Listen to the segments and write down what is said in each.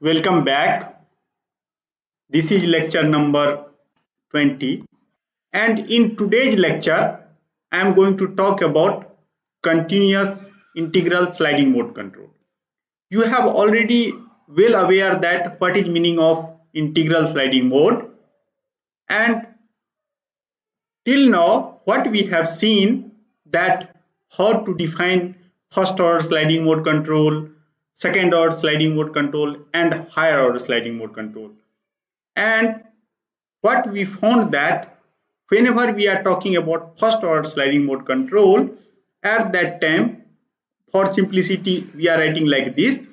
Welcome back. This is lecture number 20, and in today's lecture I am going to talk about continuous integral sliding mode control. You have already well aware that what is meaning of integral sliding mode, and till now what we have seen that how to define first order sliding mode control, second order sliding mode control and higher order sliding mode control. And what we found that whenever we are talking about first order sliding mode control, at that time, for simplicity, we are writing like this: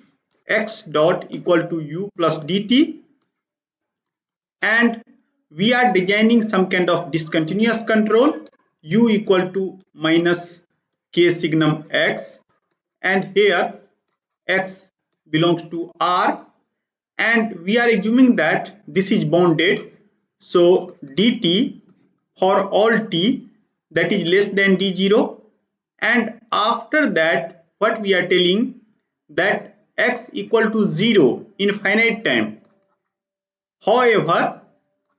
x dot equal to u plus dt, and we are designing some kind of discontinuous control, u equal to minus k signum x, and here x belongs to r, and we are assuming that this is bounded. So dt for all t that is less than d0, and after that what we are telling that x equal to 0 in finite time. However,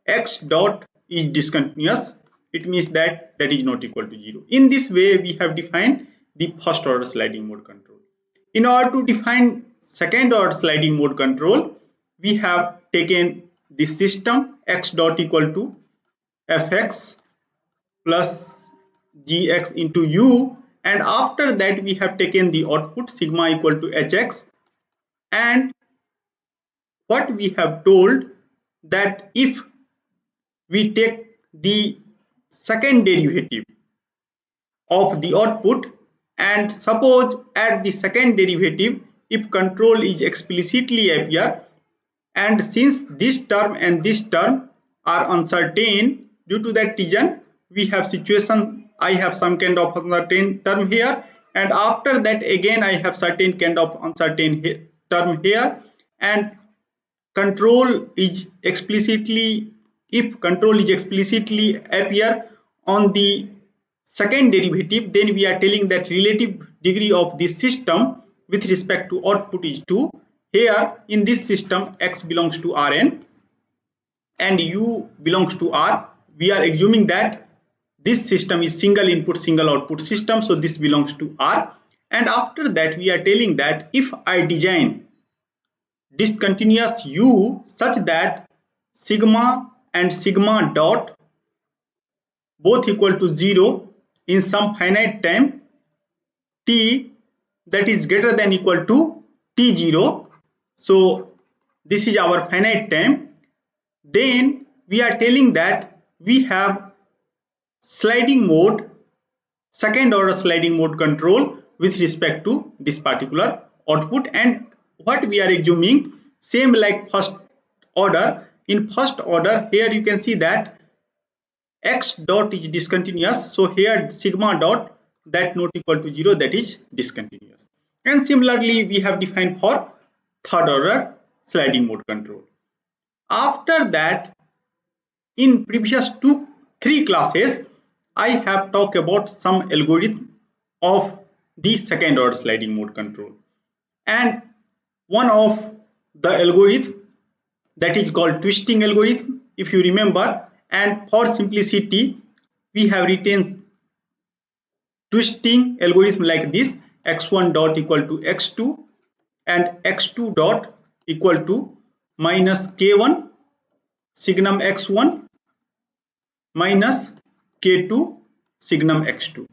x dot is discontinuous. It means that that is not equal to 0. In this way, we have defined the first order sliding mode control. In order to define second order sliding mode control, we have taken the system x dot equal to fx plus gx into u, and after that we have taken the output sigma equal to hx, and what we have told that if we take the second derivative of the output, and suppose at the second derivative if control is explicitly appear, and since this term and this term are uncertain, due to that reason we have situation I have some kind of uncertain term here, and after that again I have certain kind of uncertain term here, and control is explicitly, if control is explicitly appear on the second derivative, then we are telling that relative degree of this system with respect to output is 2. Here in this system x belongs to Rn and u belongs to R. We are assuming that this system is single input single output system, so this belongs to R. And after that we are telling that if I design discontinuous u such that sigma and sigma dot both equal to 0 in some finite time t that is greater than equal to t0, so this is our finite time, then we are telling that we have sliding mode, second order sliding mode control with respect to this particular output. And what we are assuming, same like first order. In first order, here you can see that x dot is discontinuous, so here sigma dot that not equal to 0, that is discontinuous. And similarly we have defined for third order sliding mode control. After that, in previous 3 classes I have talked about some algorithm of the second order sliding mode control, and one of the algorithm that is called twisting algorithm, if you remember. And for simplicity we have written twisting algorithm like this: x1 dot equal to x2 and x2 dot equal to minus k1 signum x1 minus k2 signum x2.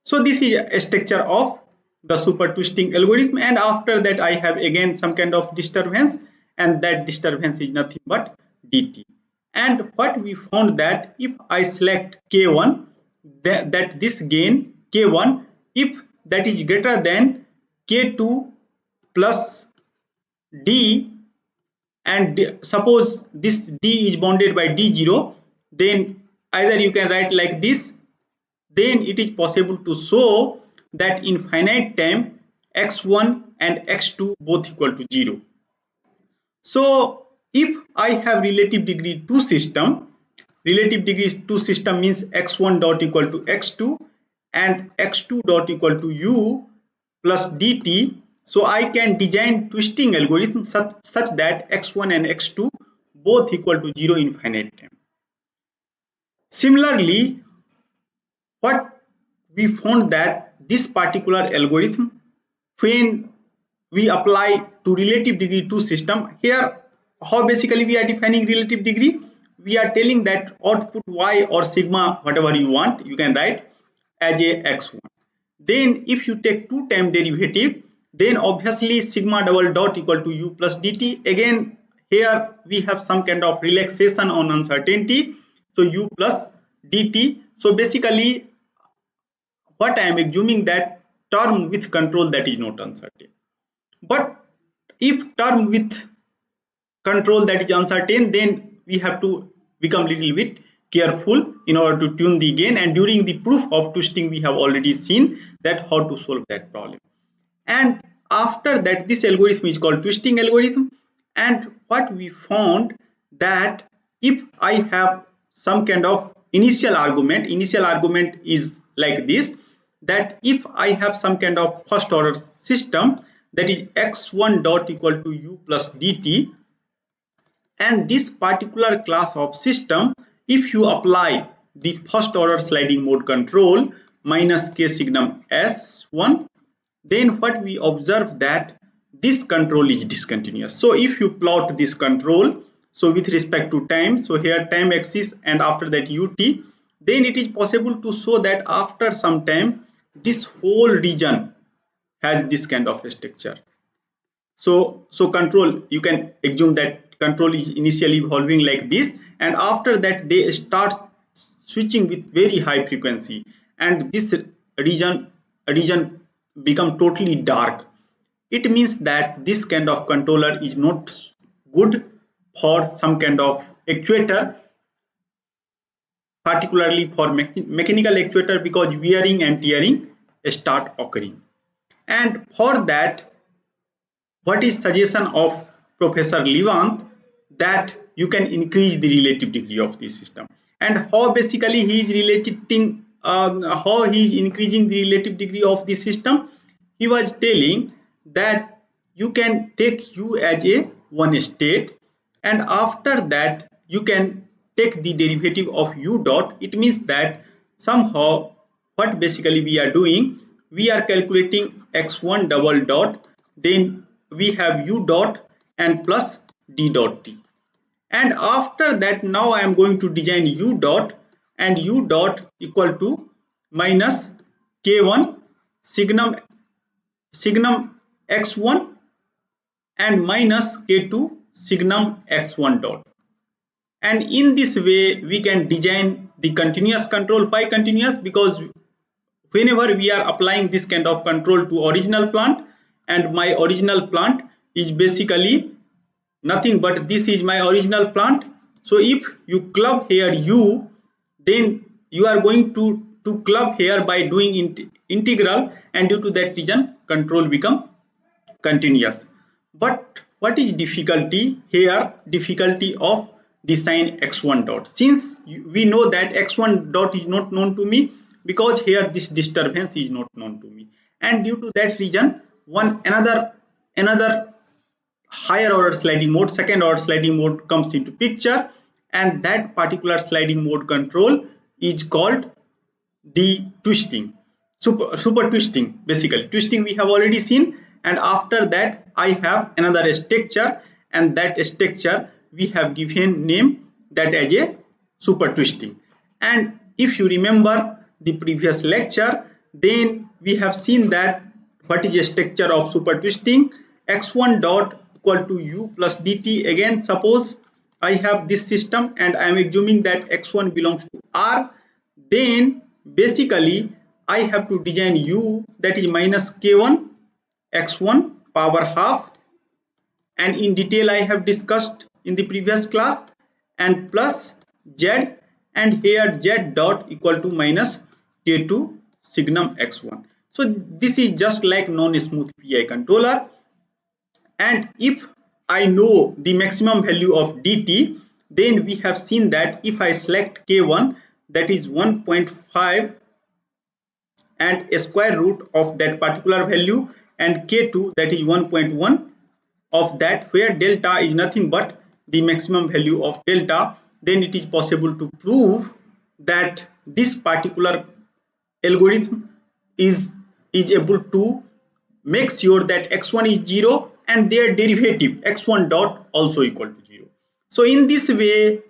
So this is a structure of the super twisting algorithm, and after that I have again some kind of disturbance, and that disturbance is nothing but dt. And what we found that if I select k1, that this gain k1, if that is greater than k2 plus d, and suppose this d is bounded by d0, then either you can write like this, then it is possible to show that in finite time x1 and x2 both equal to 0. So if I have relative degree 2 system, relative degree 2 system means x1 dot equal to x2 and x2 dot equal to u plus dt. So I can design twisting algorithm such that x1 and x2 both equal to 0 in finite time. Similarly, what we found that this particular algorithm, when we apply to relative degree 2 system, here how basically we are defining relative degree, we are telling that output y or sigma, whatever you want, you can write as a x1. Then if you take two time derivative, then obviously sigma double dot equal to u plus dt. Again here we have some kind of relaxation on uncertainty, so u plus dt. So basically what I am assuming that term with control, that is not uncertain. But if term with control that is uncertain, then we have to become little bit careful in order to tune the gain. And during the proof of twisting, we have already seen that how to solve that problem. And after that, this algorithm is called twisting algorithm. And what we found that if I have some kind of initial argument is like this, that if I have some kind of first order system, that is x1 dot equal to u plus dt, and this particular class of system, if you apply the first order sliding mode control minus k signum s1, then what we observe that this control is discontinuous. So if you plot this control, so with respect to time, so here time axis and after that ut, then it is possible to show that after some time this whole region has this kind of structure. So control, you can assume that control is initially evolving like this, and after that they start switching with very high frequency, and this region become totally dark. It means that this kind of controller is not good for some kind of actuator, particularly for mechanical actuator, because wearing and tearing start occurring. And for that, what is suggestion of Professor Levant, that you can increase the relative degree of the system, and how basically he is relating, how he is increasing the relative degree of the system. He was telling that you can take u as a one state, and after that you can take the derivative of u dot. It means that somehow what basically we are doing, we are calculating x1 double dot, then we have u dot and plus d dot t, and after that now I am going to design u dot, and u dot equal to minus k1 signum x1 and minus k2 signum x1 dot. And in this way we can design the continuous control. Why continuous? Because whenever we are applying this kind of control to original plant, and my original plant is basically nothing but this is my original plant. So if you club here u, then you are going to club here by doing integral, and due to that reason control become continuous. But what is difficulty here? Difficulty of the sign x1 dot. Since we know that x1 dot is not known to me, because here this disturbance is not known to me, and due to that reason one another higher order sliding mode, second order sliding mode comes into picture, and that particular sliding mode control is called the twisting, super twisting. Basically twisting we have already seen, and after that I have another structure, and that structure we have given name that as a super twisting. And if you remember the previous lecture, then we have seen that what is a structure of super twisting. X1 dot equal to u plus dt. Again, suppose I have this system and I am assuming that x1 belongs to R, then basically I have to design u, that is minus k1 x1 power half, and in detail I have discussed in the previous class, and plus z, and here z dot equal to minus k2 signum x1. So this is just like non-smooth PI controller. And if I know the maximum value of dt, then we have seen that if I select k1, that is 1.5 and a square root of that particular value, and K2, that is 1.1 of that, where delta is nothing but the maximum value of delta, then it is possible to prove that this particular algorithm is able to make sure that x1 is 0 and their derivative x1 dot also equal to 0. So in this way,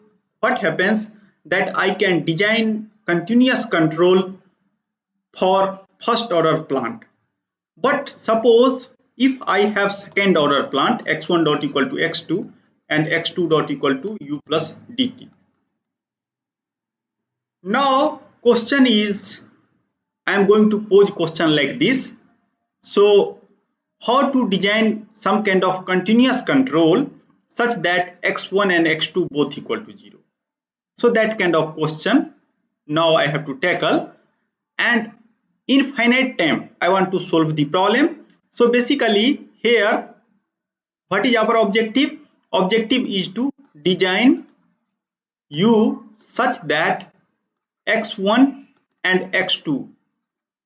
what happens that I can design continuous control for first order plant. But suppose if I have second order plant, x1 dot equal to x2 and x2 dot equal to u plus dt. Now question is, I am going to pose question like this. So how to design some kind of continuous control such that x1 and x2 both equal to 0. So that kind of question now I have to tackle, and in finite time I want to solve the problem. So basically here, what is our objective? Objective is to design u such that x1 and x2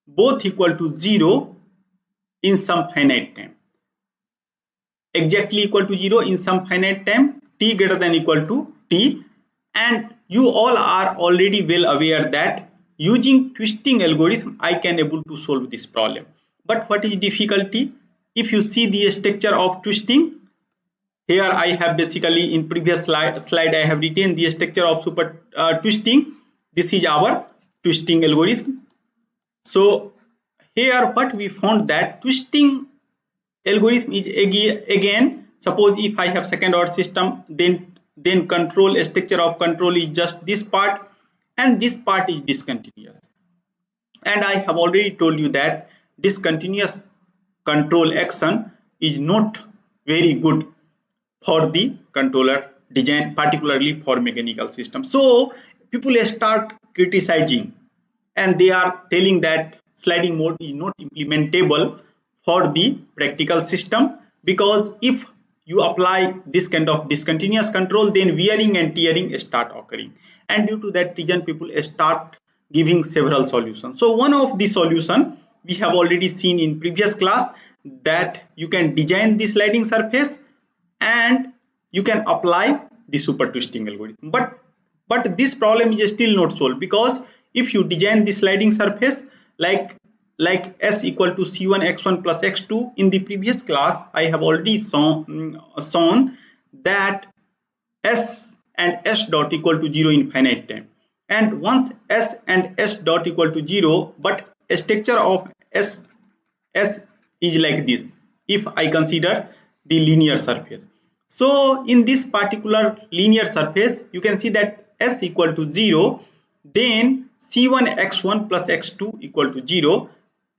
both equal to 0 in some finite time, exactly equal to 0 in some finite time, t greater than equal to t. And you all are already well aware that using twisting algorithm I can able to solve this problem. But what is difficulty? If you see the structure of twisting, here I have basically in previous slide I have written the structure of super twisting. This is our twisting algorithm. So here what we found that twisting algorithm is again, suppose if I have second order system, then control structure of control is just this part, and this part is discontinuous. And I have already told you that discontinuous control action is not very good for the controller design, particularly for mechanical system. So people start criticizing and they are telling that sliding mode is not implementable for the practical system, because if you apply this kind of discontinuous control, then wearing and tearing start occurring, and due to that reason people start giving several solutions. So one of the solution we have already seen in previous class, that you can design the sliding surface and you can apply the super twisting algorithm. But this problem is still not solved, because if you design the sliding surface like s equal to c1 x1 plus x2, in the previous class I have already shown that s and s dot equal to 0 in finite time, and once s and s dot equal to 0, but a structure of s is like this if I consider the linear surface. So in this particular linear surface you can see that s equal to 0, then c1 x1 plus x2 equal to 0,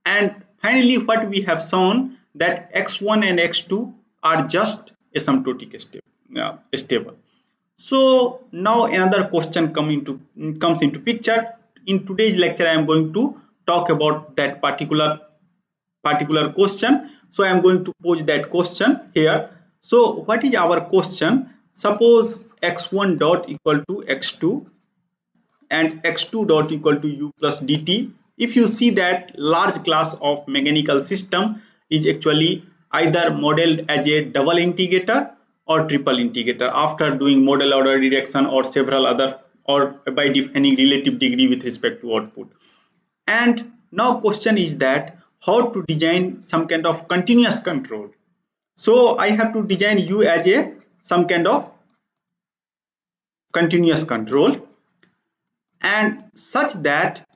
and finally what we have shown that x1 and x2 are just asymptotic stable. So now another question comes into picture. In today's lecture I am going to talk about that particular question. So I am going to pose that question here. So what is our question? Suppose x1 dot equal to x2 and x2 dot equal to u plus dt. If you see that large class of mechanical system is actually either modeled as a double integrator or triple integrator after doing model order reduction or several other, or by defining relative degree with respect to output. And now question is that how to design some kind of continuous control. So I have to design u as a some kind of continuous control, and such that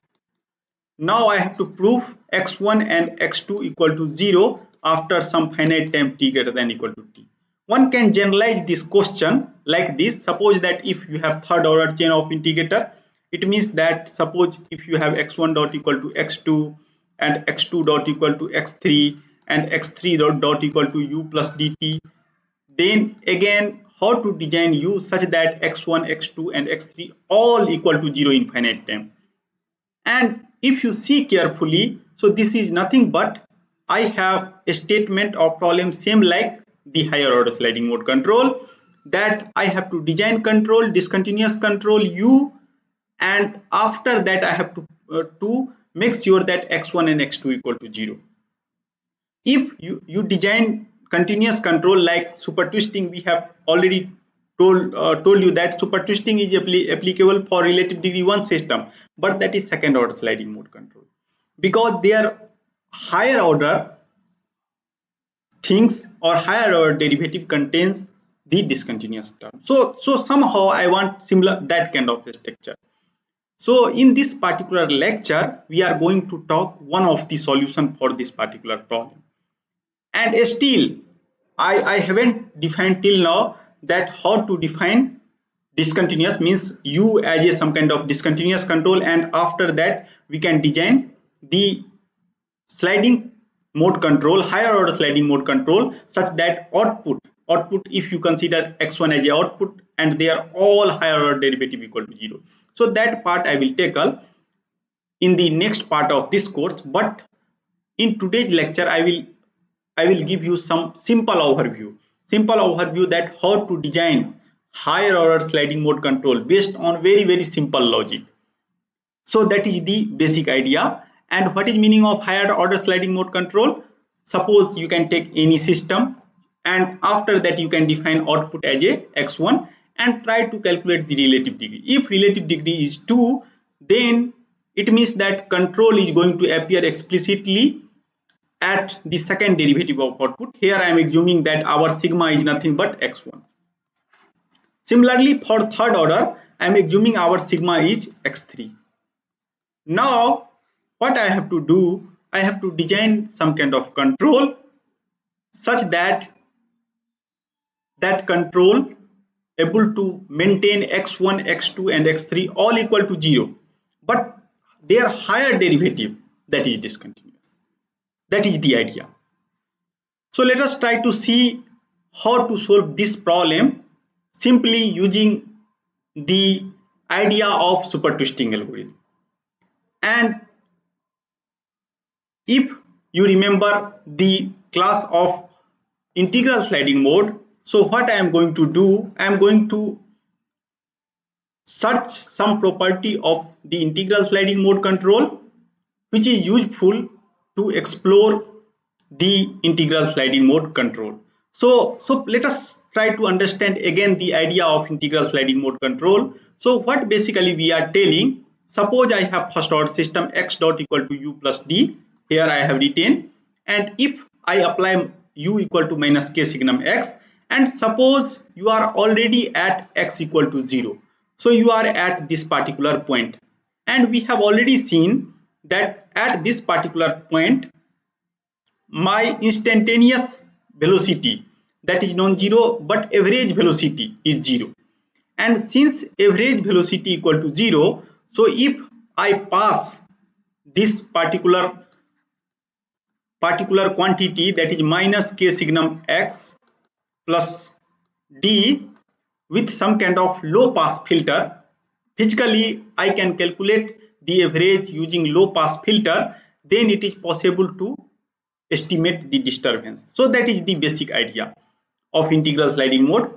now I have to prove x1 and x2 equal to 0 after some finite time t greater than equal to t. One can generalize this question like this. Suppose that if you have third order chain of integrator, it means that suppose if you have x1 dot equal to x2 and x2 dot equal to x3 and x3 dot equal to u plus dt, then again how to design u such that x1, x2 and x3 all equal to 0 in finite time. And if you see carefully, so this is nothing but I have a statement of problem same like the higher order sliding mode control, that I have to design control, discontinuous control u, and after that I have to make sure that x1 and x2 equal to 0. if you design continuous control like super twisting, we have already told you that super twisting is applicable for relative degree 1 system, but that is second order sliding mode control, because their higher order things or higher order derivative contains the discontinuous term. So somehow I want similar that kind of structure. So in this particular lecture, we are going to talk one of the solution for this particular problem. And still, I haven't defined till now that how to define discontinuous, means u as a some kind of discontinuous control, and after that we can design the sliding mode control, higher order sliding mode control, such that output if you consider x1 as a output and they are all higher order derivative equal to 0. So that part I will tackle in the next part of this course, but in today's lecture I will give you some simple overview that how to design higher order sliding mode control based on very simple logic. So that is the basic idea. And what is meaning of higher order sliding mode control? Suppose you can take any system and after that you can define output as a x1 and try to calculate the relative degree. If relative degree is 2, then it means that control is going to appear explicitly at the second derivative of output. Here I am assuming that our sigma is nothing but x1. Similarly, for third order, I am assuming our sigma is x3. Now, what I have to do, I have to design some kind of control such that that control able to maintain x1, x2 and x3 all equal to 0, but their higher derivative, that is discontinuous. That is the idea. So let us try to see how to solve this problem simply using the idea of super twisting algorithm. And if you remember the class of integral sliding mode, so what I am going to do, I am going to search some property of the integral sliding mode control which is useful to explore the integral sliding mode control. So let us try to understand again the idea of integral sliding mode control. So what basically we are telling, suppose I have first order system x dot equal to u plus d, here I have written, and if I apply u equal to minus k signum x, and suppose you are already at x equal to 0, so you are at this particular point, and we have already seen that at this particular point my instantaneous velocity, that is non-zero, but average velocity is 0, and since average velocity equal to 0, so if I pass this particular quantity, that is minus k signum x plus d, with some kind of low pass filter, physically I can calculate the average using low pass filter, then it is possible to estimate the disturbance. So that is the basic idea of integral sliding mode,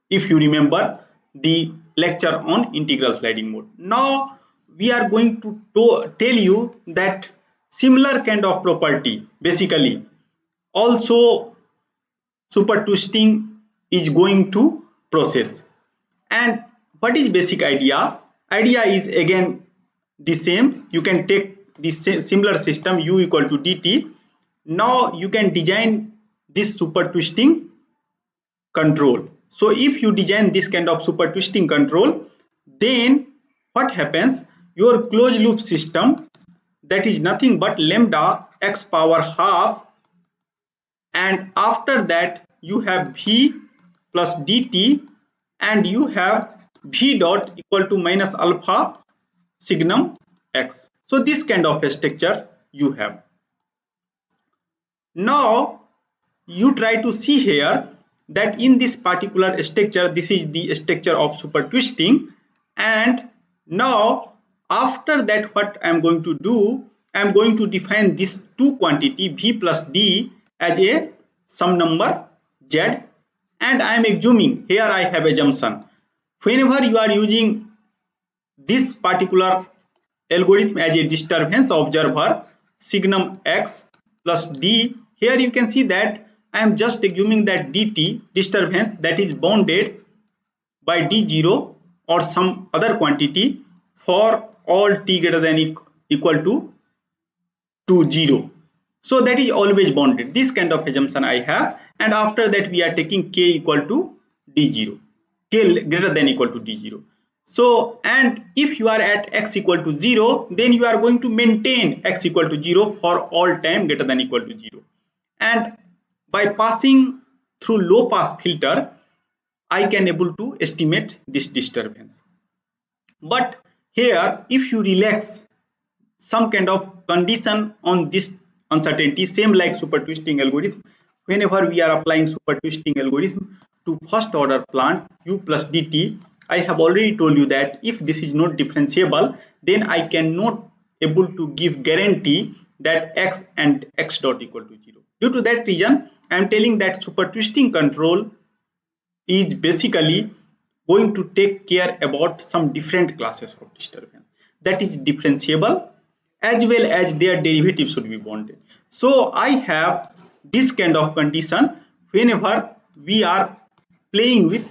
if you remember the lecture on integral sliding mode. Now we are going to tell you that similar kind of property basically also super twisting is going to process. And what is basic idea? Idea is again the same. You can take this similar system u equal to dt. Now you can design this super twisting control. So if you design this kind of super twisting control, then what happens? Your closed loop system, that is nothing but lambda x power half, and after that you have v plus dt, and you have v dot equal to minus alpha signum x. So this kind of a structure you have. Now you try to see here that in this particular structure, this is the structure of super twisting, and now after that what I am going to do, I am going to define this two quantity v plus d as a some number z, and I am assuming, here I have assumption, whenever you are using this particular algorithm as a disturbance observer signum x plus d, here you can see that I am just assuming that dt disturbance that is bounded by d0 or some other quantity for all t greater than equal to 0. So that is always bounded. This kind of assumption I have, and after that we are taking k equal to d0, k greater than equal to d0. So, and if you are at x equal to 0, then you are going to maintain x equal to 0 for all time greater than equal to 0. And by passing through low pass filter, I can able to estimate this disturbance. But here, if you relax some kind of condition on this uncertainty, same like super twisting algorithm, whenever we are applying super twisting algorithm to first order plant u plus dt, I have already told you that if this is not differentiable, then I cannot able to give guarantee that x and x dot equal to 0. Due to that reason, I am telling that super twisting control is basically going to take care about some different classes of disturbance that is differentiable, as well as their derivative should be bounded. So I have this kind of condition whenever we are playing with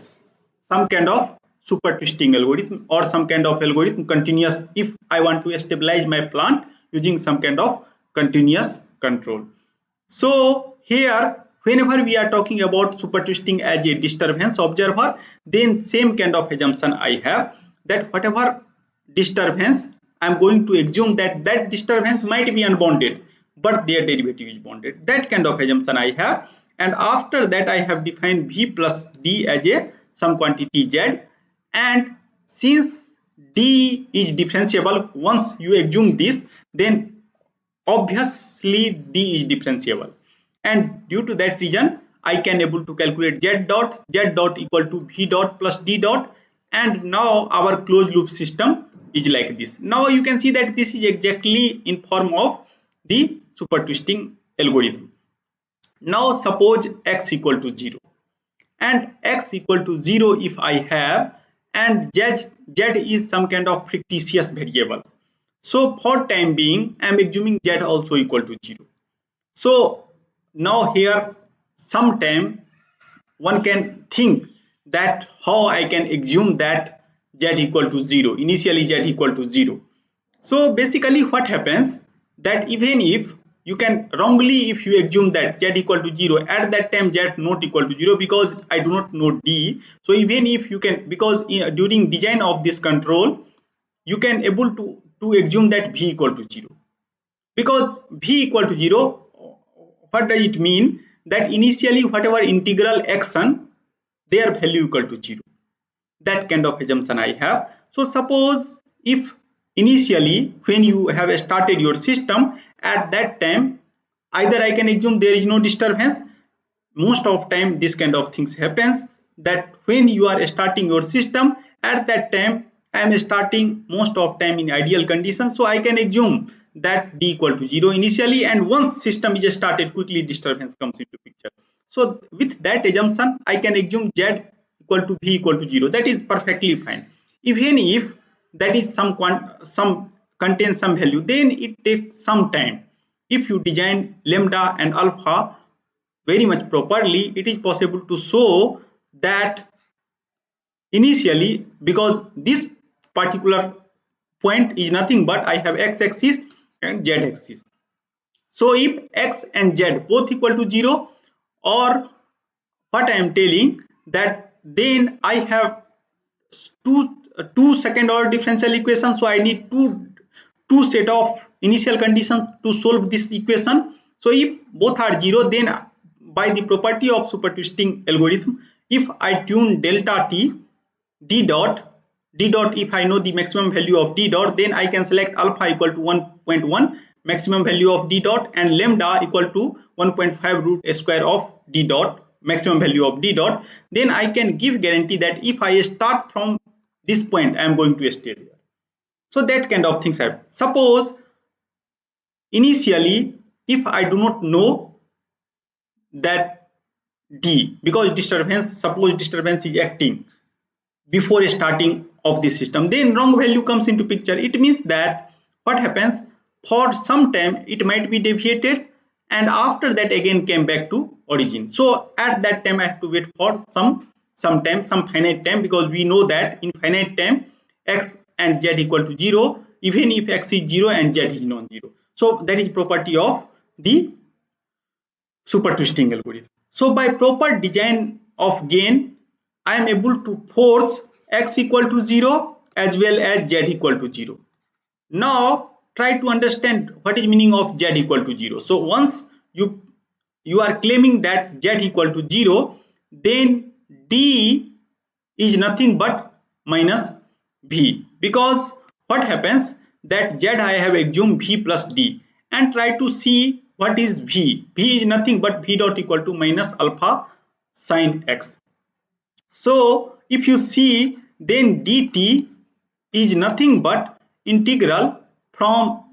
some kind of super twisting algorithm or some kind of algorithm continuous, if I want to stabilize my plant using some kind of continuous control. So here, whenever we are talking about super twisting as a disturbance observer, then same kind of assumption I have, that whatever disturbance, I am going to assume that that disturbance might be unbounded, but their derivative is bounded. That kind of assumption I have. And after that, I have defined v plus d as a some quantity z. And since d is differentiable, once you assume this, then obviously d is differentiable, and due to that reason I can able to calculate z dot equal to v dot plus d dot, and now our closed loop system is like this. Now you can see that this is exactly in form of the super twisting algorithm. Now suppose x equal to 0 and x equal to 0 if I have, and z is some kind of fictitious variable. So for time being, I am assuming z also equal to 0. So now here sometime one can think that how I can assume that z equal to 0, initially z equal to 0. So basically what happens, that even if you can wrongly, if you assume that z equal to 0, at that time z not equal to 0 because I do not know d. So even if you can, because during design of this control, you can able to assume that v equal to 0, because v equal to 0, what does it mean, that initially whatever integral action, their value equal to 0. That kind of assumption I have. So suppose if initially when you have started your system, at that time either I can assume there is no disturbance. Most of time this kind of things happens, that when you are starting your system, at that time I am starting most of time in ideal conditions, so I can assume that d equal to 0 initially, and once system is started, quickly disturbance comes into picture. So with that assumption I can assume z equal to v equal to 0. That is perfectly fine. Even if that is some contains some value, then it takes some time. If you design lambda and alpha very much properly, it is possible to show that initially, because this particular point is nothing but I have x-axis and z-axis. So if x and z both equal to 0, or what I am telling, that then I have two second order differential equations, so I need two set of initial conditions to solve this equation. So if both are 0, then by the property of super twisting algorithm, if I tune delta t d dot, if I know the maximum value of d dot, then I can select alpha equal to 1.1 maximum value of d dot, and lambda equal to 1.5 root square of d dot maximum value of d dot. Then I can give guarantee that if I start from this point, I am going to stay there. So that kind of things happen. Suppose initially if I do not know that d, because disturbance, suppose disturbance is acting before starting of the system, then wrong value comes into picture. It means that what happens, for some time it might be deviated, and after that again came back to origin. So at that time I have to wait for some time, some finite time, because we know that in finite time x and z equal to 0 even if x is 0 and z is non-zero. So that is property of the super twisting algorithm. So by proper design of gain, I am able to force x equal to 0 as well as z equal to 0. Now try to understand what is meaning of z equal to 0. So once you are claiming that z equal to 0, then d is nothing but minus v, because what happens that z I have assumed v plus d and try to see what is v. V is nothing but v dot equal to minus alpha sine x. So if you see, then dt is nothing but integral from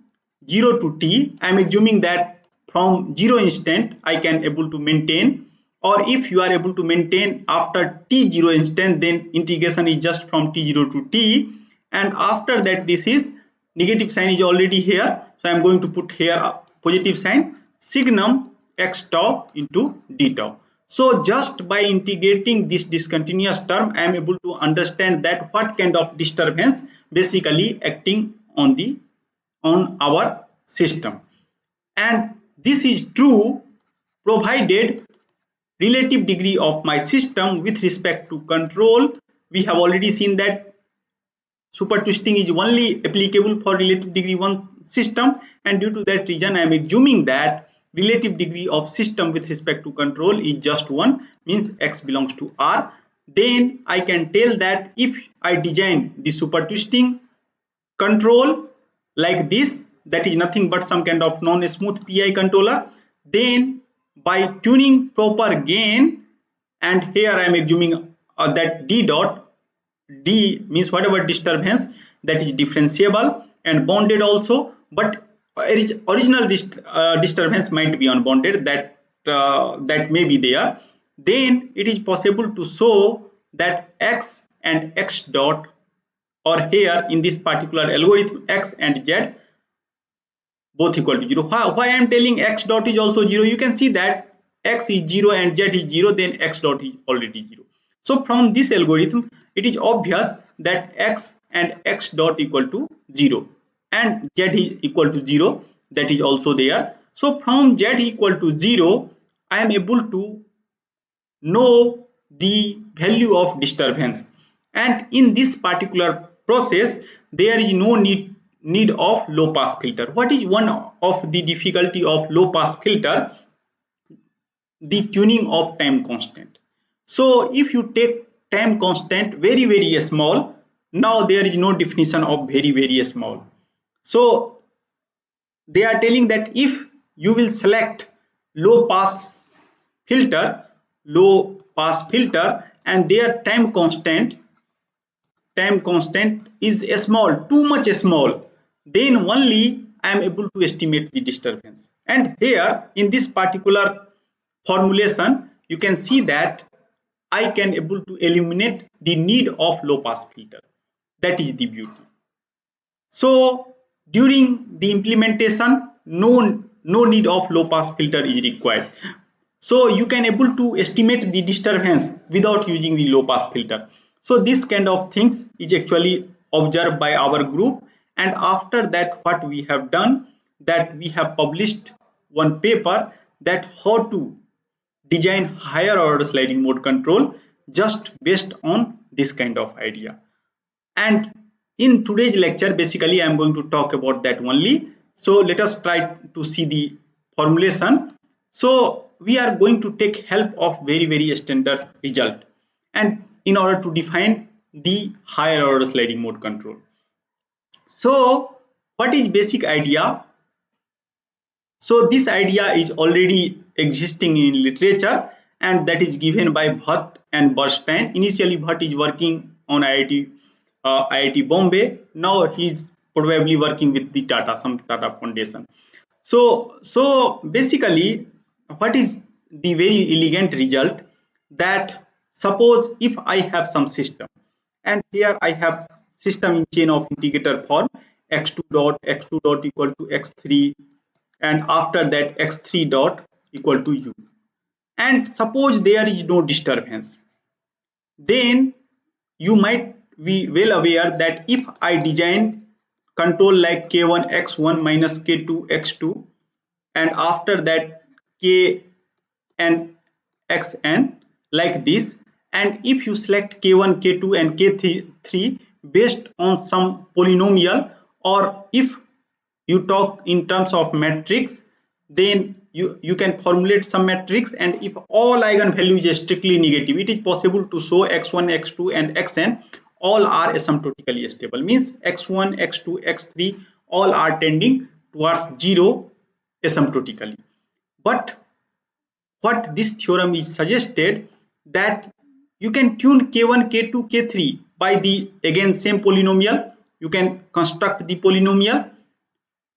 0 to t. I am assuming that from 0 instant I can able to maintain, or if you are able to maintain after t0 instant, then integration is just from t0 to t, and after that this is negative sign is already here, so I am going to put here a positive sign, signum x tau into d tau. So just by integrating this discontinuous term, I am able to understand that what kind of disturbance basically acting on our system. And this is true provided relative degree of my system with respect to control. We have already seen that super twisting is only applicable for relative degree 1 system, and due to that reason I am assuming that relative degree of system with respect to control is just 1, means x belongs to R. Then I can tell that if I design the super twisting control like this, that is nothing but some kind of non-smooth PI controller, then by tuning proper gain, and here I am assuming that d dot, d means whatever disturbance, that is differentiable and bounded also, but original disturbance might be unbounded, that may be there. Then it is possible to show that x and x dot, or here in this particular algorithm x and z both equal to 0. Why I am telling x dot is also 0? You can see that x is 0 and z is 0, then x dot is already 0. So from this algorithm it is obvious that x and x dot equal to 0 and z is equal to 0, that is also there. So from z equal to 0 I am able to know the value of disturbance, and in this particular process there is no need of low pass filter. What is one of the difficulty of low pass filter? The tuning of time constant. So if you take time constant very small, now there is no definition of very small. So they are telling that if you will select low pass filter and their time constant is small, too much small, then only I am able to estimate the disturbance. And here in this particular formulation you can see that I can able to eliminate the need of low pass filter. That is the beauty. So during the implementation, no need of low pass filter is required. So you can able to estimate the disturbance without using the low pass filter. So this kind of things is actually observed by our group, and after that what we have done, that we have published one paper that how to design higher order sliding mode control just based on this kind of idea. And in today's lecture basically I am going to talk about that only. So let us try to see the formulation. So we are going to take help of very standard result, and in order to define the higher order sliding mode control. So what is basic idea? So this idea is already existing in literature, and that is given by Bhatt and Bernstein. Initially Bhatt is working on IIT Bombay. Now he is probably working with the some Tata Foundation. So basically what is the very elegant result, that suppose if I have some system, and here I have system in chain of integrator form, x2 dot equal to x3 and after that x3 dot equal to u. And suppose there is no disturbance, then you might be well aware that if I design control like k1 x1 minus k2 x2 and after that k and xn like this, and if you select k1 k2 and k3 based on some polynomial, or if you talk in terms of matrix, then you can formulate some matrix, and if all eigenvalues is strictly negative, it is possible to show x1 x2 and xn all are asymptotically stable, means x1 x2 x3 all are tending towards zero asymptotically. But what this theorem is suggested, that you can tune k1 k2 k3 by the again same polynomial, you can construct the polynomial,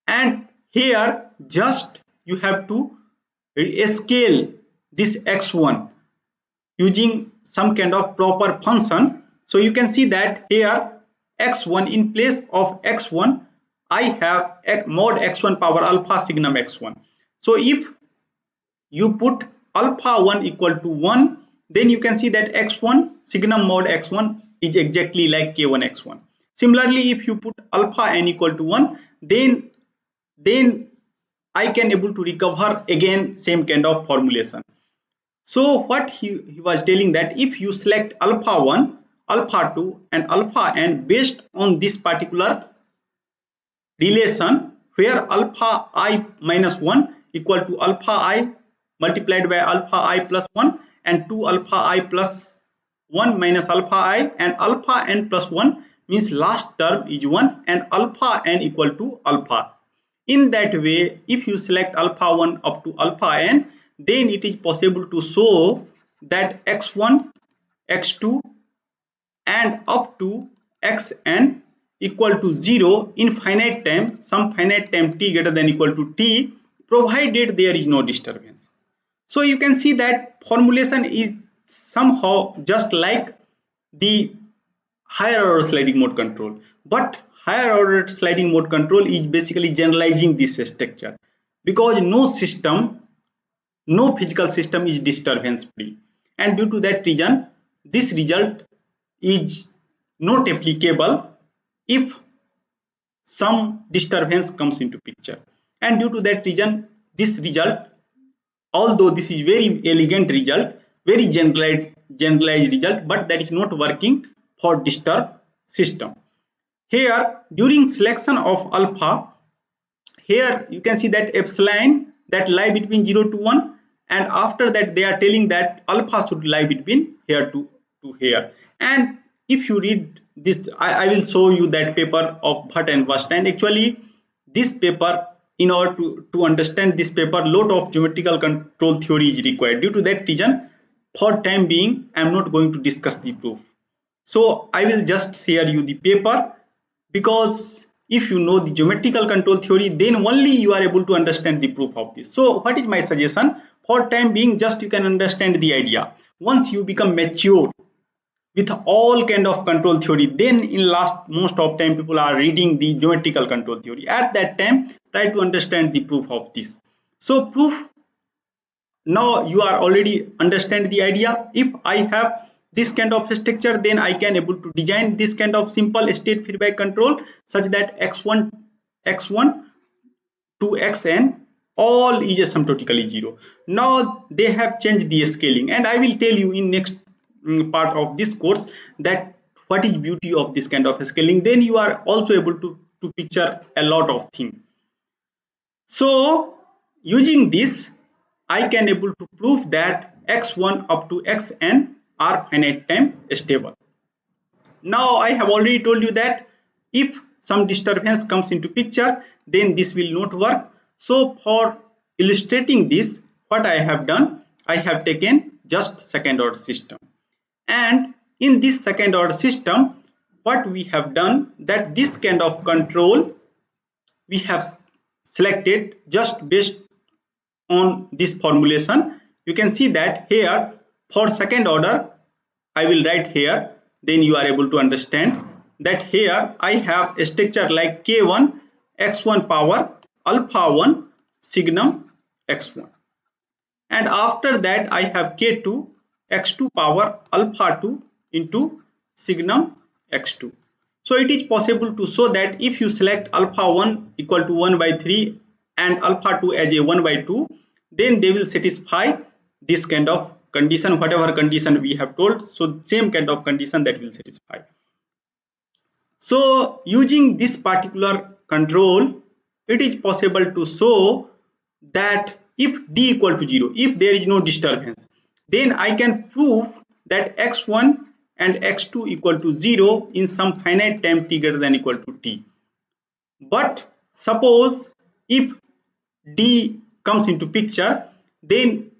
and here just you have to scale this x1 using some kind of proper function. So you can see that here x1 in place of x1 I have mod x1 power alpha signum x1. So if you put alpha 1 equal to 1, then you can see that x1 signum mod x1 is exactly like k1 x1. Similarly, if you put alpha n equal to 1, then I can able to recover again same kind of formulation. So what he was telling, that if you select alpha 1, alpha 2 and alpha n based on this particular relation where alpha I minus 1 equal to alpha I multiplied by alpha I plus 1 and 2 alpha I plus 1 minus alpha I, and alpha n plus 1 means last term is 1 and alpha n equal to alpha. In that way, if you select alpha 1 up to alpha n, then it is possible to show that x1 x2 and up to xn equal to 0 in finite time, some finite time t greater than equal to t, provided there is no disturbance. So you can see that formulation is somehow just like the higher order sliding mode control, but higher order sliding mode control is basically generalizing this structure, because no physical system is disturbance free, and due to that reason this result is not applicable if some disturbance comes into picture. And due to that reason this result, although this is very elegant result, very generalized result, but that is not working for disturbed system. Here during selection of alpha, here you can see that epsilon that lie between 0 to 1, and after that they are telling that alpha should lie between here to here. And if you read this, I will show you that paper of Bhatt and Wast, and actually this paper, in order to understand this paper, lot of geometrical control theory is required. Due to that reason, for time being I am not going to discuss the proof, so I will just share you the paper, because if you know the geometrical control theory, then only you are able to understand the proof of this. So what is my suggestion? For time being, just you can understand the idea. Once you become mature with all kind of control theory, then in last most of time people are reading the geometrical control theory. At that time, try to understand the proof of this. So proof, now you are already understand the idea. If I have this kind of structure, then I can able to design this kind of simple state feedback control such that x1 to xn all is asymptotically zero. Now they have changed the scaling, and I will tell you in next part of this course that what is beauty of this kind of scaling. Then you are also able to picture a lot of things. So using this, I can able to prove that x1 up to xn are finite time stable. Now I have already told you that if some disturbance comes into picture, then this will not work. So for illustrating this, what I have done, I have taken just second order system. And in this second order system, what we have done, that this kind of control we have selected just based on this formulation. You can see that here for second order I will write here, then you are able to understand that here I have a structure like k1 x1 power alpha 1 signum x1, and after that I have k2 x2 power alpha 2 into signum x2. So it is possible to show that if you select alpha 1 equal to 1 by 3 and alpha 2 as a 1 by 2, then they will satisfy this kind of condition, whatever condition we have told. So same kind of condition that will satisfy. So using this particular control, it is possible to show that if d equal to 0, if there is no disturbance, then I can prove that x1 and x2 equal to 0 in some finite time t greater than equal to t. But suppose if d comes into picture, then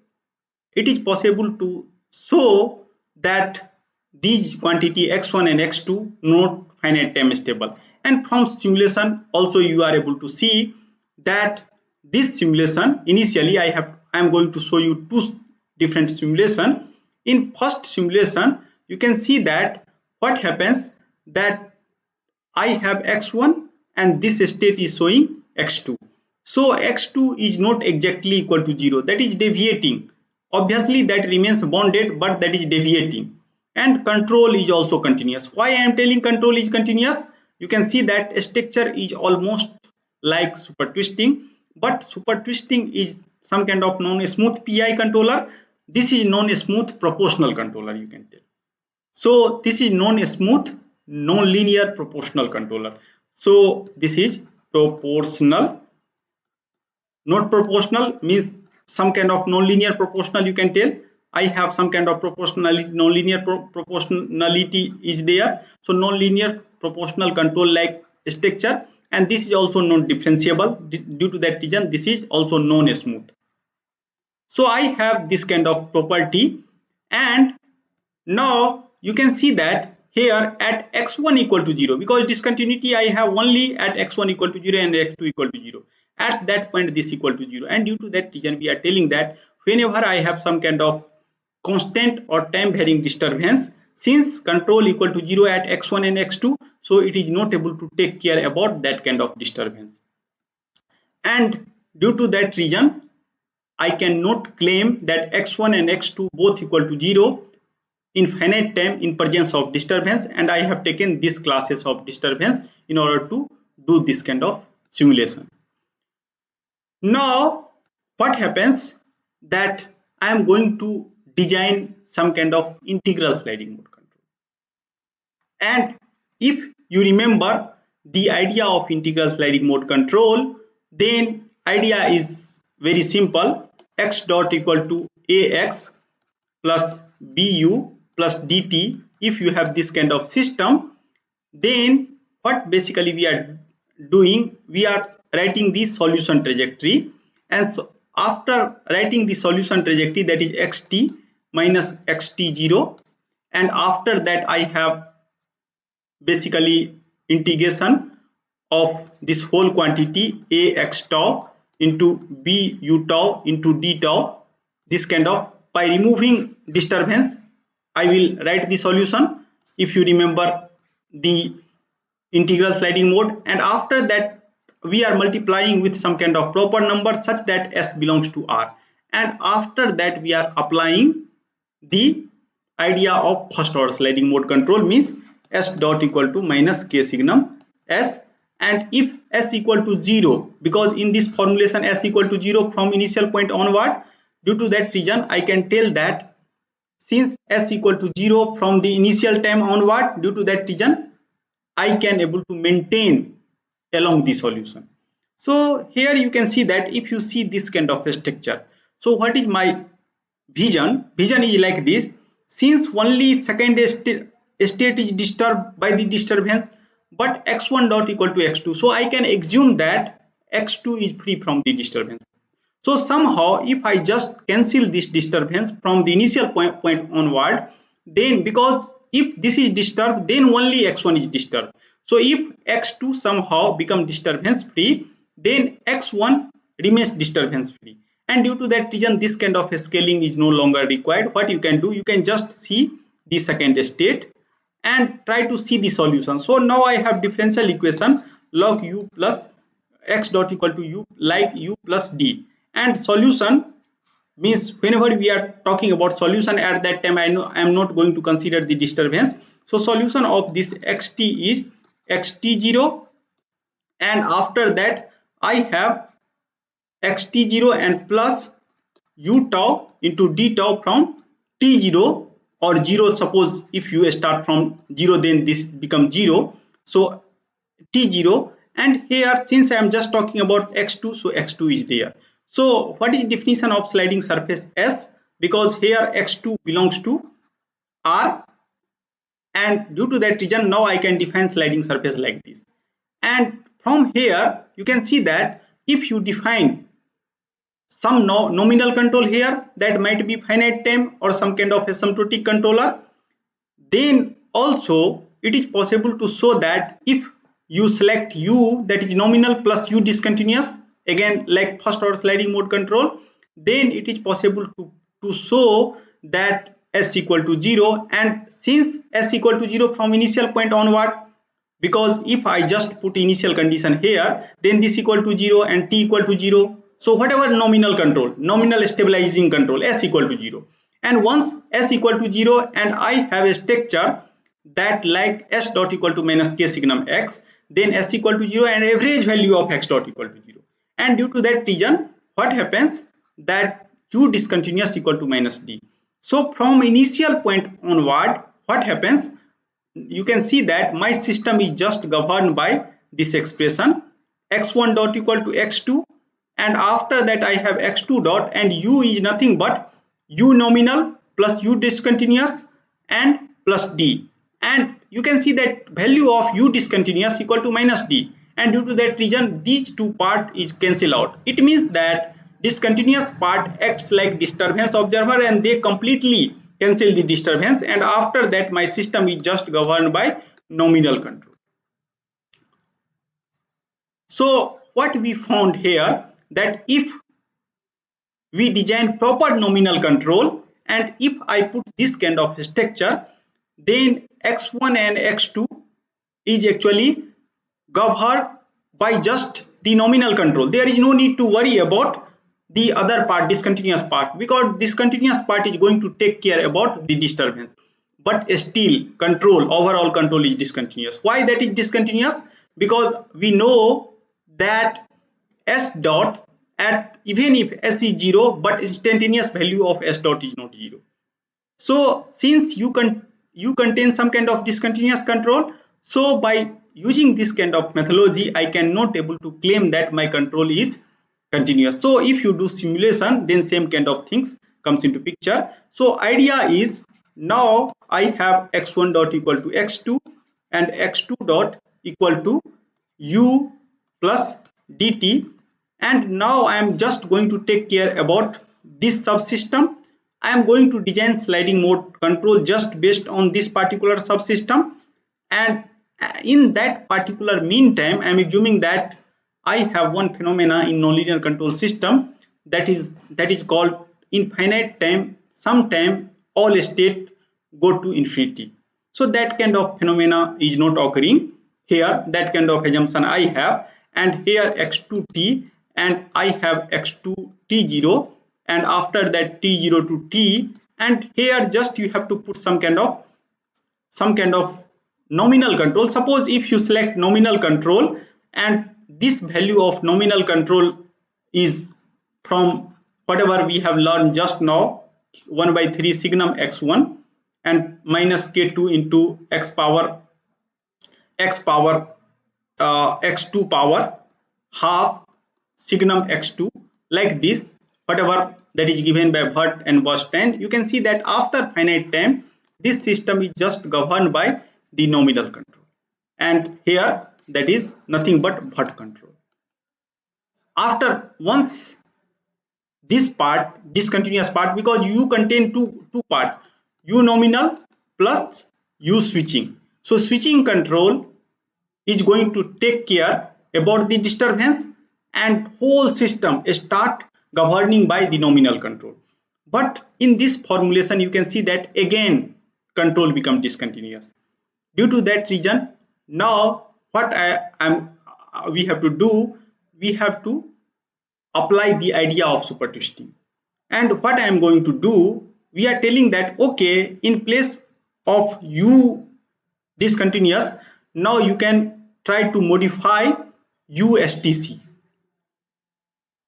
it is possible to show that these quantity x1 and x2 not finite time stable. And from simulation also you are able to see that this simulation, initially I am going to show you two different simulation. In first simulation you can see that what happens, that I have x1 and this state is showing x2. So x2 is not exactly equal to 0, that is deviating. Obviously that remains bounded, but that is deviating. And control is also continuous. Why I am telling control is continuous? You can see that structure is almost like super twisting, but super twisting is some kind of non-smooth PI controller. This is non-smooth proportional controller, you can tell. So this is non-smooth, non-linear proportional controller. So this is proportional. Not proportional means some kind of non-linear proportional, you can tell. I have some kind of proportionality, non-linear proportionality is there. So non-linear proportional control like structure, and this is also non-differentiable. Due to that reason, this is also non-smooth. So I have this kind of property, and now you can see that here at x1 equal to 0, because discontinuity I have only at x1 equal to 0 and x2 equal to 0. At that point this equal to 0, and due to that reason we are telling that whenever I have some kind of constant or time varying disturbance, since control equal to 0 at x1 and x2, so it is not able to take care about that kind of disturbance. And due to that reason I cannot claim that x1 and x2 both equal to 0 in finite time in presence of disturbance, and I have taken these classes of disturbance in order to do this kind of simulation. Now what happens, that I am going to design some kind of integral sliding mode control. And if you remember the idea of integral sliding mode control, then idea is very simple. X dot equal to ax plus bu plus dt. If you have this kind of system, then what basically we are doing, we are writing the solution trajectory, and so after writing the solution trajectory, that is xt minus xt0, and after that I have basically integration of this whole quantity ax tau into bu tau into d tau. This kind of, by removing disturbance I will write the solution, if you remember the integral sliding mode, and after that we are multiplying with some kind of proper number such that s belongs to r, and after that we are applying the idea of first order sliding mode control, means s dot equal to minus k signum s. And if s equal to 0, because in this formulation s equal to 0 from initial point onward, due to that reason I can tell that since s equal to 0 from the initial time onward, due to that reason I can able to maintain along the solution. So here you can see that if you see this kind of a structure, so what is my vision? Vision is like this. Since only second state is disturbed by the disturbance, but x1 dot equal to x2, so I can assume that x2 is free from the disturbance. So somehow if I just cancel this disturbance from the initial point onward, then because if this is disturbed, then only x1 is disturbed. So if x2 somehow become disturbance free, then x1 remains disturbance free. And due to that reason, this kind of scaling is no longer required. What you can do, you can just see the second state and try to see the solution. So now I have differential equation log u plus x dot equal to u like u plus d. And solution means whenever we are talking about solution, at that time I am not going to consider the disturbance. So solution of this xt is xt0, and after that I have xt0 and plus u tau into d tau from t0 or 0. Suppose if you start from 0, then this becomes 0. So t0, and here since I am just talking about x2, so x2 is there. So what is the definition of sliding surface S? Because here x2 belongs to R, and due to that reason now I can define sliding surface like this. And from here you can see that if you define some nominal control here, that might be finite time or some kind of asymptotic controller, then also it is possible to show that if you select u, that is nominal, plus u discontinuous, again like first order sliding mode control, then it is possible to show that s equal to 0. And since s equal to 0 from initial point onward, because if I just put initial condition here, then this equal to 0 and t equal to 0. So whatever nominal control, nominal stabilizing control, s equal to 0. And once s equal to 0 and I have a structure that like s dot equal to minus k signum x, then s equal to 0 and average value of x dot equal to 0. And due to that reason, what happens that u discontinuous equal to minus d. So from initial point onward, what happens, you can see that my system is just governed by this expression x1 dot equal to x2, and after that I have x2 dot, and u is nothing but u nominal plus u discontinuous and plus d. And you can see that value of u discontinuous equal to minus d, and due to that reason these two part is cancel out. It means that discontinuous part acts like disturbance observer and they completely cancel the disturbance, and after that my system is just governed by nominal control. So what we found here, that if we design proper nominal control and if I put this kind of structure, then x1 and x2 is actually governed by just the nominal control. There is no need to worry about the other part, discontinuous part, because discontinuous part is going to take care about the disturbance. But still control, overall control is discontinuous. Why that is discontinuous? Because we know that s dot, at even if s is 0, but instantaneous value of s dot is not 0. So since you contain some kind of discontinuous control, so by using this kind of methodology I cannot able to claim that my control is continuous. So if you do simulation, then same kind of things comes into picture. So idea is, now I have x1 dot equal to x2 and x2 dot equal to u plus dt, and now I am just going to take care about this subsystem. I am going to design sliding mode control just based on this particular subsystem, and in that particular meantime I am assuming that I have one phenomena in nonlinear control system, that is called infinite time sometime all state go to infinity. So that kind of phenomena is not occurring here, that kind of assumption I have. And here x2t and I have x2 t0, and after that t0 to t, and here just you have to put some kind of nominal control. Suppose if you select nominal control, and this value of nominal control is from whatever we have learned just now, 1 by 3 signum x1 and minus k2 into x power x2 power half signum x2, like this, whatever that is given by Bhatt and Bernstein. You can see that after finite time this system is just governed by the nominal control, and here that is nothing but Bhatt control. After once this part, discontinuous part, because u contain two parts, u nominal plus u switching. So switching control is going to take care about the disturbance, and whole system start governing by the nominal control. But in this formulation you can see that again control become discontinuous. Due to that reason, now what we have to do, we have to apply the idea of super twisting. And what I am going to do, we are telling that okay, in place of u discontinuous, now you can try to modify USTC.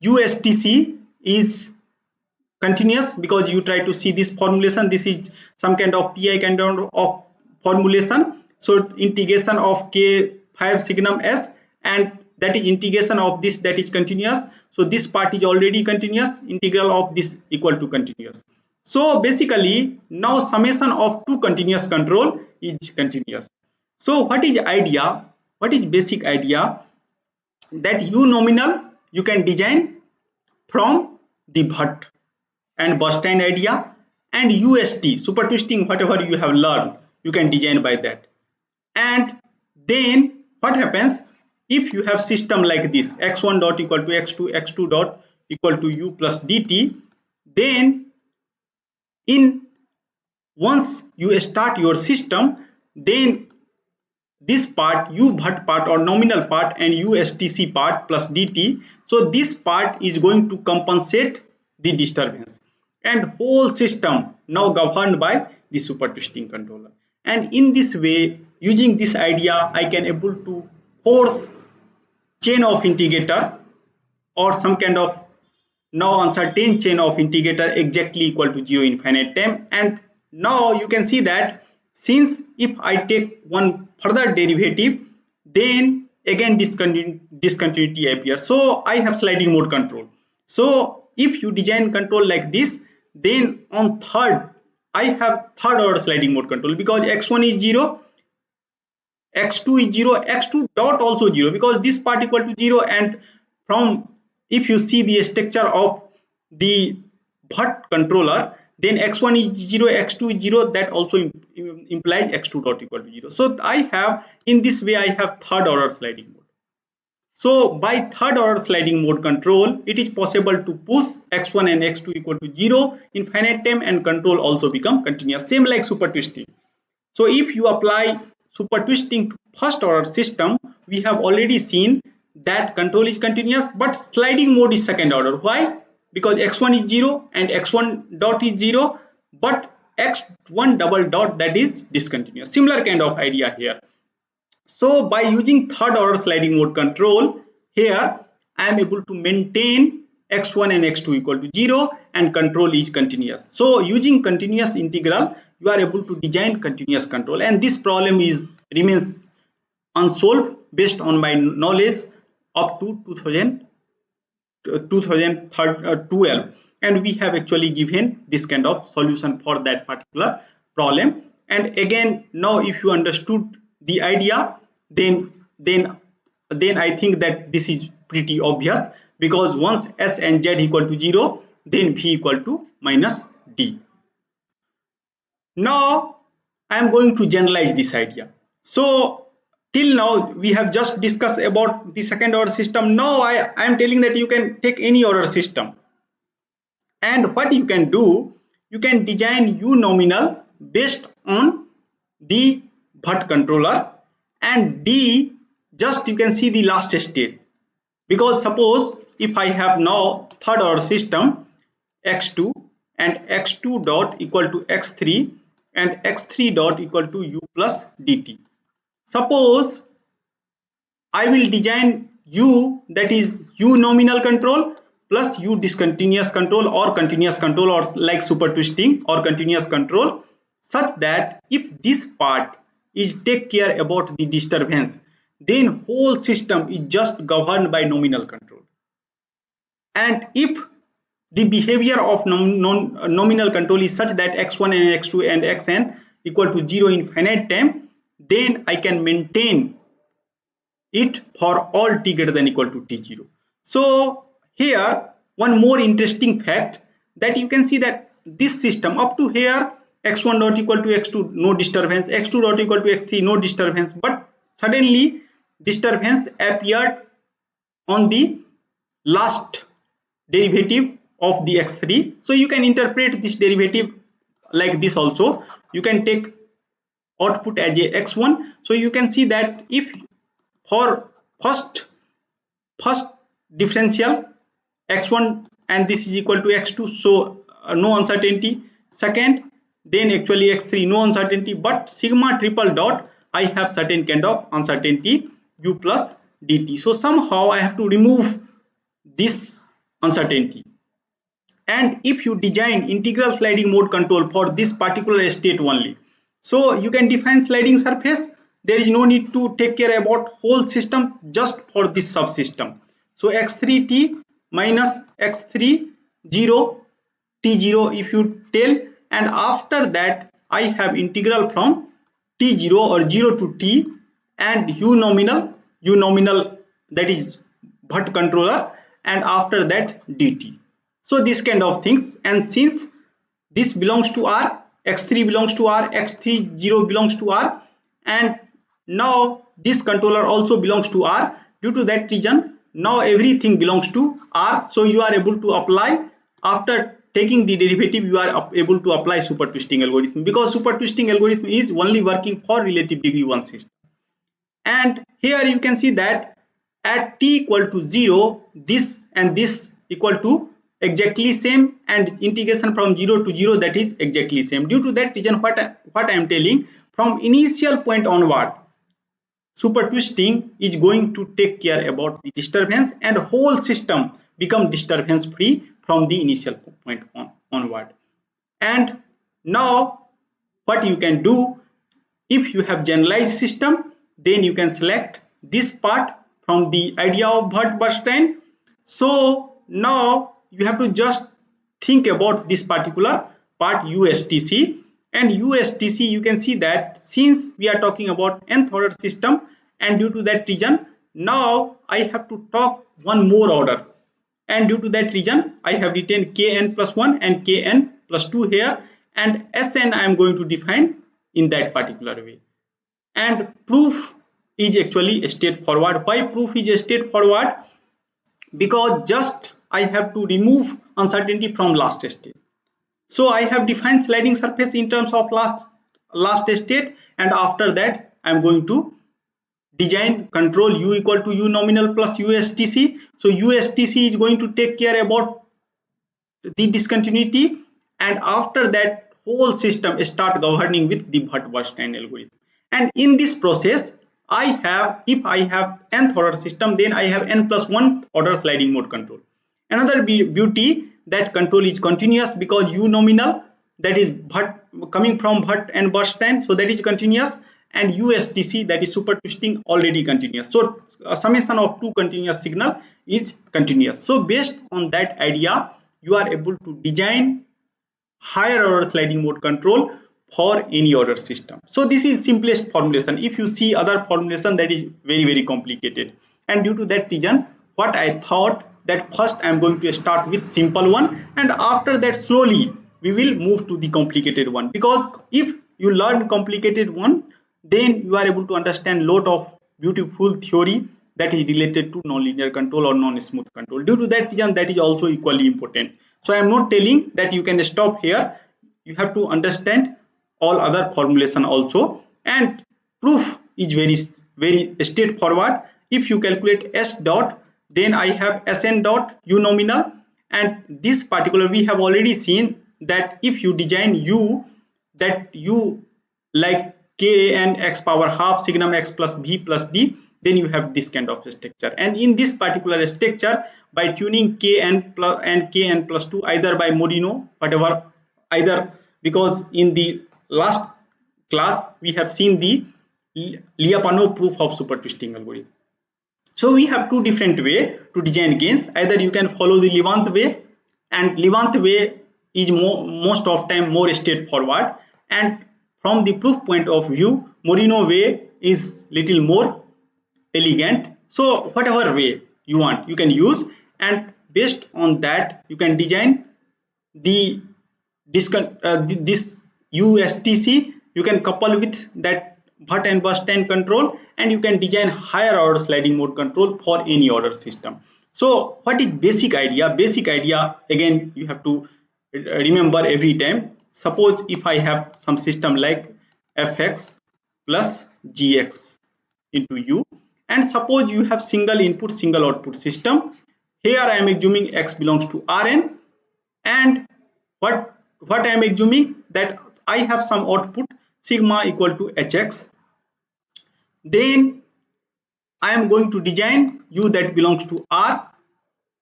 USTC is continuous because you try to see this formulation. This is some kind of pi kind of formulation. So integration of k5 signum s, and that is integration of this, that is continuous. So this part is already continuous, integral of this equal to continuous. So basically now summation of two continuous control is continuous. So what is idea, what is basic idea, that u nominal you can design from the Bhatt and Bernstein idea, and UST super twisting, whatever you have learned you can design by that. And then what happens, if you have system like this, x1 dot equal to x2, x2 dot equal to u plus dt, then in once you start your system, then this part u Bhatt part or nominal part and USTC part plus dt, so this part is going to compensate the disturbance, and whole system now governed by the super twisting controller. And in this way, using this idea, I can able to force chain of integrator or some kind of now uncertain chain of integrator exactly equal to 0 infinite time. And now you can see that since if I take one further derivative, then again discontinuity appears. So I have sliding mode control. So if you design control like this, then on third I have third order sliding mode control, because x1 is 0, x2 is 0, x2 dot also 0, because this part equal to 0. And from, if you see the structure of the Bhatt controller, then x1 is 0, x2 is 0, that also implies x2 dot equal to 0. So I have, in this way I have third order sliding mode. So by third order sliding mode control, it is possible to push x1 and x2 equal to 0 infinite time, and control also become continuous, same like super twisting. So if you apply super twisting to first order system, we have already seen that control is continuous, but sliding mode is second order. Why? Because x1 is 0 and x1 dot is 0, but x1 double dot, that is discontinuous. Similar kind of idea here. So by using third order sliding mode control, here I am able to maintain x1 and x2 equal to 0, and control is continuous. So using continuous integral, you are able to design continuous control, and this problem is remains unsolved based on my knowledge up to 2012, and we have actually given this kind of solution for that particular problem. And again, now if you understood the idea, then I think that this is pretty obvious, because once s and z equal to 0, then v equal to minus d. Now I am going to generalize this idea. So till now we have just discussed about the second order system. Now I am telling that you can take any order system, and what you can do, you can design u nominal based on the Bhatt controller, and d just you can see the last state. Because suppose if I have now third order system x2, and x2 dot equal to x3, and x3 dot equal to u plus dt. Suppose I will design u, that is u nominal control plus u discontinuous control or continuous control, or like super twisting or continuous control, such that if this part is take care about the disturbance, then whole system is just governed by nominal control. And if the behavior of nominal control is such that x1 and x2 and xn equal to 0 in finite time, then I can maintain it for all t greater than equal to t0. So here one more interesting fact, that you can see that this system up to here x1 dot equal to x2 no disturbance, x2 dot equal to x3 no disturbance, but suddenly disturbance appeared on the last derivative of the x3. So you can interpret this derivative like this also. You can take output as a x1. So you can see that if for first differential x1 and this is equal to x2, so no uncertainty. Second, then actually x3 no uncertainty, but sigma triple dot I have certain kind of uncertainty u plus dt. So somehow I have to remove this uncertainty. And if you design integral sliding mode control for this particular state only, so you can define sliding surface. There is no need to take care about whole system, just for this subsystem. So x3t minus x3 0 t0 if you tell, and after that I have integral from t0 or 0 to t and u nominal, that is Bhatt controller, and after that dt. So this kind of things, and since this belongs to R, x3 belongs to R, x3 0 belongs to R, and now this controller also belongs to R. Due to that reason, now everything belongs to R. So you are able to apply, after taking the derivative, you are able to apply super twisting algorithm, because super twisting algorithm is only working for relative degree 1 system. And here you can see that at t equal to 0, this and this equal to exactly same, and integration from 0 to 0, that is exactly same. Due to that reason, what I am telling, from initial point onward, super twisting is going to take care about the disturbance, and whole system become disturbance free from the initial point onward. And now what you can do, if you have generalized system, then you can select this part from the idea of Bhatt-Bernstein. So now you have to just think about this particular part USTC, and USTC, you can see that since we are talking about nth order system, and due to that reason, now I have to talk one more order, and due to that reason I have written kn plus 1 and kn plus 2 here, and Sn I am going to define in that particular way. And proof is actually straightforward. Why proof is straightforward? Because just I have to remove uncertainty from last state. So I have defined sliding surface in terms of last state, and after that I am going to design control u equal to u nominal plus USTC. So USTC is going to take care about the discontinuity, and after that whole system start governing with the Bhatt-Bernstein algorithm. And in this process, I have, if I have nth order system, then I have n plus 1 order sliding mode control. Another beauty, that control is continuous, because u nominal, that is Bhatt, coming from Bhatt and Bernstein, so that is continuous, and USTC, that is super twisting, already continuous. So a summation of two continuous signal is continuous. So based on that idea, you are able to design higher order sliding mode control for any order system. So this is simplest formulation. If you see other formulation, that is very complicated, and due to that reason, what I thought, that first I am going to start with simple one, and after that slowly we will move to the complicated one, because if you learn complicated one, then you are able to understand lot of beautiful theory that is related to nonlinear control or non-smooth control. Due to that reason, that is also equally important. So I am not telling that you can stop here. You have to understand all other formulation also, and proof is very straightforward. If you calculate S dot, then I have Sn dot u nominal, and this particular we have already seen that if you design u, that u like k and x power half signum x plus v plus d, then you have this kind of structure. And in this particular structure, by tuning kn plus and kn plus 2, either by Modino, whatever, either, because in the last class we have seen the Lyapunov proof of super twisting algorithm. So we have two different way to design gains. Either you can follow the Levant way, and Levant way is most of time more straightforward, and from the proof point of view, Modino way is little more elegant. So whatever way you want, you can use, and based on that you can design the this USTC. You can couple with that Bhatt and Bernstein control, and you can design higher order sliding mode control for any order system. So what is basic idea? Basic idea, again, you have to remember every time. Suppose if I have some system like fx plus gx into u, and suppose you have single input single output system, here I am assuming x belongs to Rn, and what I am assuming that I have some output sigma equal to hx. Then I am going to design u that belongs to R,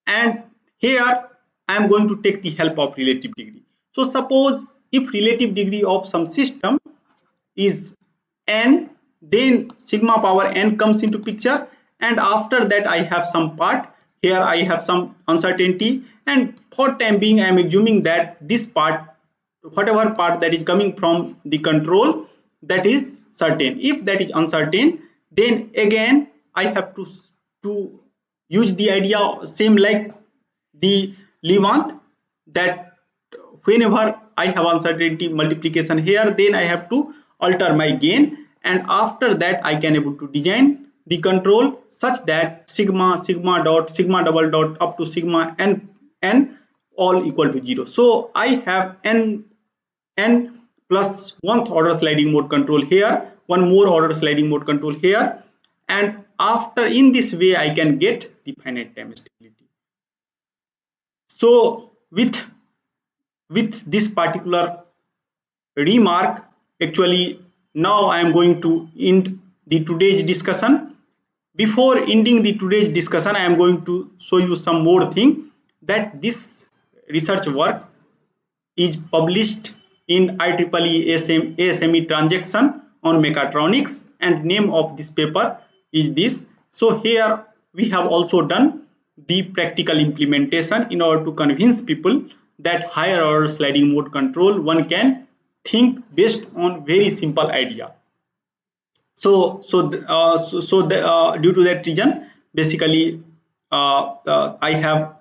and here I am going to take the help of relative degree. So suppose if relative degree of some system is n, then sigma power n comes into picture, and after that I have some part, here I have some uncertainty, and for time being I am assuming that this part, whatever part that is coming from the control, that is certain. If that is uncertain, then again I have to use the idea same like the Levant, that whenever I have uncertainty multiplication here, then I have to alter my gain, and after that I can able to design the control such that sigma dot sigma double dot up to sigma n all equal to 0. So I have n plus one order sliding mode control here, one more order sliding mode control here, and after in this way I can get the finite time stability. So with this particular remark, actually now I am going to end the today's discussion. Before ending the today's discussion, I am going to show you some more thing, that this research work is published in IEEE ASME transaction on mechatronics, and name of this paper is this. So here we have also done the practical implementation in order to convince people that higher order sliding mode control one can think based on very simple idea. Due to that reason, basically I have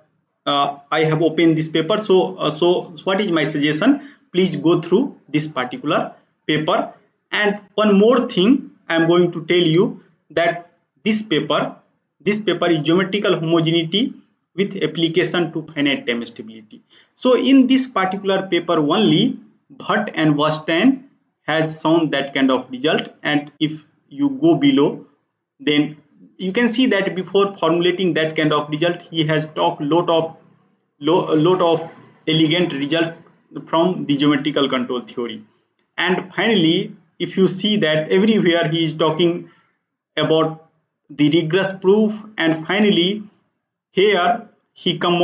opened this paper. So what is my suggestion? Please go through this particular paper. And one more thing I am going to tell you, that this paper is geometrical homogeneity with application to finite time stability. So in this particular paper only, Bhatt and Weinstein has shown that kind of result, and if you go below, then you can see that before formulating that kind of result, he has talked a lot of elegant result from the geometrical control theory. And finally, if you see that everywhere he is talking about the regress proof, and finally here he come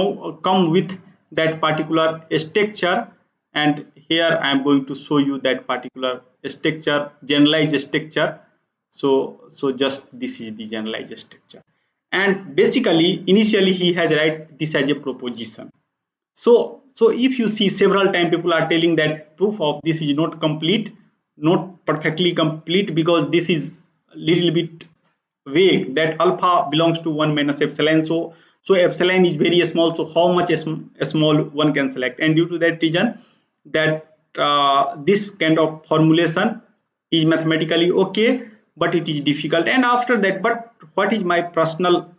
with that particular structure, and here I am going to show you that particular structure, generalized structure. So just this is the generalized structure, and basically initially he has write this as a proposition. So if you see, several times people are telling that proof of this is not complete, not perfectly complete, because this is little bit vague, that alpha belongs to 1 minus epsilon. So epsilon is very small, so how much small one can select, and due to that reason, that this kind of formulation is mathematically okay, but it is difficult. And after that, but what is my personal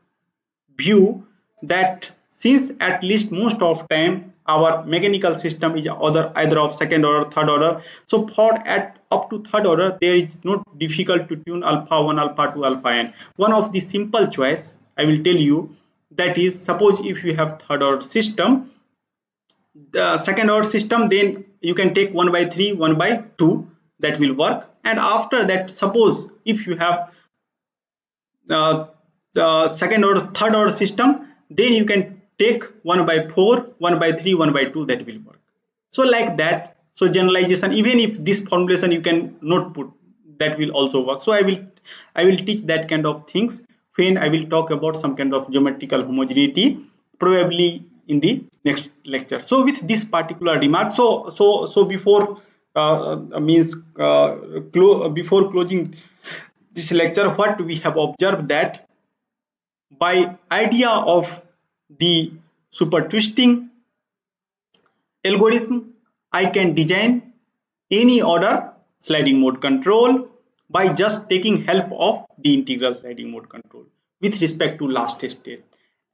view, that since at least most of time our mechanical system is either of second order, third order, so for at up to third order there is not difficult to tune alpha 1, alpha 2, alpha n. One of the simple choice I will tell you, that is, suppose if you have third order system, the second order system, then you can take 1 by 3, 1 by 2, that will work. And after that, suppose if you have the second order, third order system, then you can take 1 by 4, 1 by 3, 1 by 2, that will work. So like that, so generalization, even if this formulation you can not put, that will also work. So I will teach that kind of things when I will talk about some kind of geometrical homogeneity, probably in the next lecture. So with this particular remark, so before before closing this lecture, what we have observed, that by idea of the super twisting algorithm, I can design any order sliding mode control by just taking help of the integral sliding mode control with respect to last state.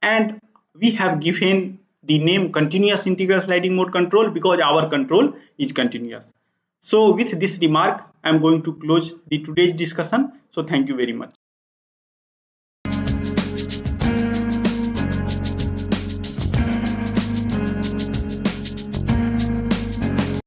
And we have given the name continuous integral sliding mode control because our control is continuous. So with this remark, I am going to close the today's discussion. So thank you very much.